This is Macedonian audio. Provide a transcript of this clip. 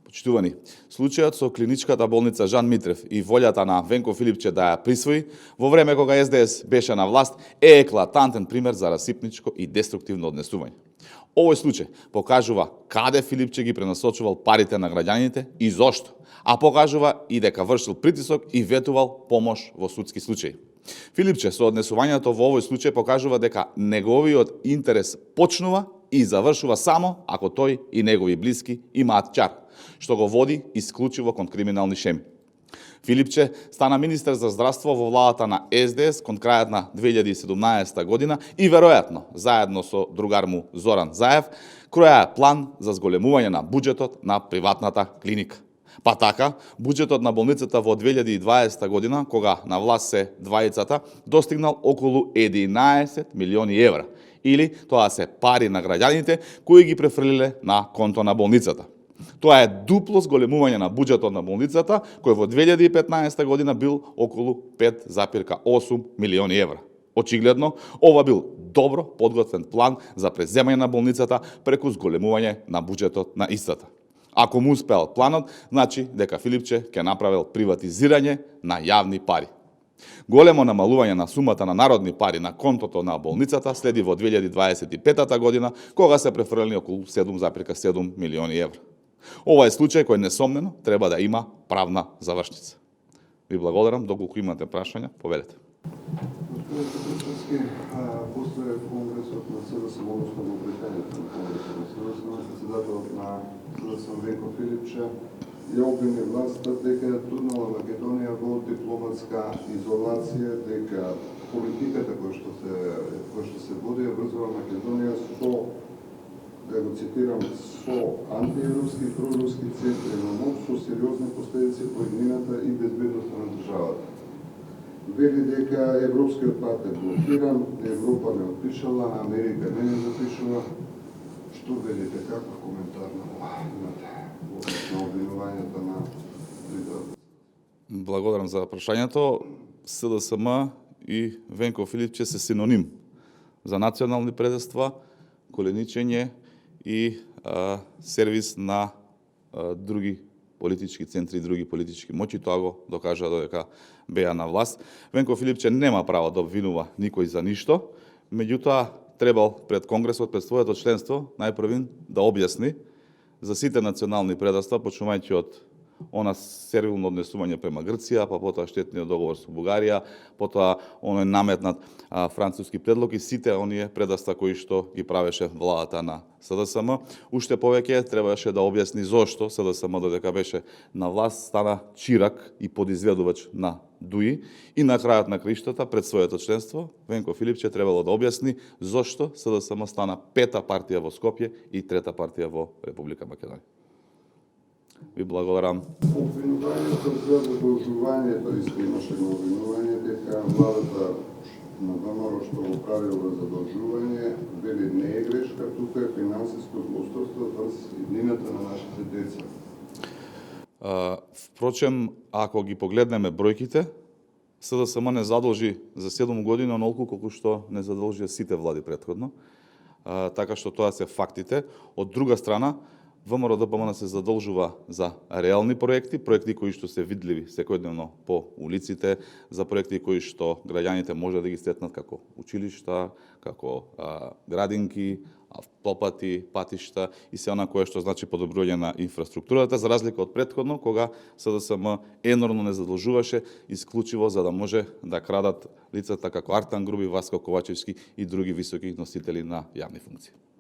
Почитувани, случајот со клиничката болница Жан Митрев и волјата на Венко Филипче да ја присвои во време кога СДС беше на власт е еклатантен пример за расипничко и деструктивно однесување. Овој случај покажува каде Филипче ги пренасочувал парите на граѓаните и зошто, а покажува и дека вршил притисок и ветувал помош во судски случаи. Филипче со однесувањето во овој случај покажува дека неговиот интерес почнува и завршува само ако тој и негови блиски имаат ќар, што го води исклучиво кон криминални шеми. Филипче стана министер за здравство во владата на СДС кон крајот на 2017 година и веројатно, заедно со другар му Зоран Заев, кроја план за зголемување на буџетот на приватната клиника. Па така, буџетот на болницата во 2020 година, кога на власт се двајцата, достигнал околу 11 милиони евра, или тоа се пари на граѓаните кои ги префрлиле на конто на болницата. Тоа е дупло зголемување на буџетот на болницата, кој во 2015 година бил околу 5,8 милиони евра. Очигледно, ова бил добро подготвен план за преземање на болницата преку зголемување на буџетот на истата. Ако му успеал планот, значи дека Филипче ќе направил приватизирање на јавни пари. Големо намалување на сумата на народни пари на контото на болницата следи во 2025 година, кога се префрлени околу 7,7 милиони евра. Ова е случај кој несомнено треба да има правна завршница. Ви благодарам, доколку имате прашања, повелете. Постоje Конгресот на СДСМ, односно во Британијата на Конгресот на СДСМ, председателот на СДСМ Венко Филипче ја обвини власта дека турнала Македонија во дипломатска изолација, дека политиката која што се води ја врзува Македонија со, да го цитирам, со антиевропски и проруски центри на моќ со сериозни последици по иднината и безбедноста на државата. Вели дека европскиот пат е блокиран, Европа не отпишала, Америка не запишува. Што велите, каков коментар на ова имате на обвинувањата на лидерот? Благодарам за прашањето. СДСМ и Венко Филипче се синоним за национални предизвика, коленичење и сервис на други политички центри и други политички моќи. Тоа го докажа додека беа на власт. Венко Филипче нема право да обвинува никој за ништо, меѓутоа требал пред Конгресот, пред своето членство, најпрвин да објасни за сите национални предизвика, почнувајќи од она сервилно однесување према Грција, па потоа штетниот договор со Бугарија, потоа оној наметнат француски предлог и сите оние предизвика кои што ги правеше владата на СДСМ. Уште повеќе требаше да објасни зошто СДСМ додека беше на власт стана чирак и подизведувач на ДУИ и на крајот на краиштата пред своето членство Венко Филипче требало да објасни зошто СДСМ стана пета партија во Скопје и трета партија во Република Македонија. Ви благодарам. Обвинувањето за задолжувањето, исто имаше обвинување дека владата на ВМРО што го правила задолжување, вели не е грешка, тука е финансиско злоусторство врз иднината на нашите деца. Впрочем, ако ги погледнеме бројките, СДСМ не задолжи за 7 години онолку колку што не задолжија сите влади претходно, така што тоа се фактите. Од друга страна, ВМРО-ДПМН се задолжува за реални проекти кои што се видливи секојдневно по улиците, за проекти кои што граѓаните може да ги сретнат како училишта, како градинки, автопати, патишта и се она кое што значи подобрување на инфраструктурата, за разлика од претходно, кога СДСМ енормно не задолжуваше исклучиво за да може да крадат лицата како Артан Груби, Васко Ковачевски и други високи носители на јавни функции.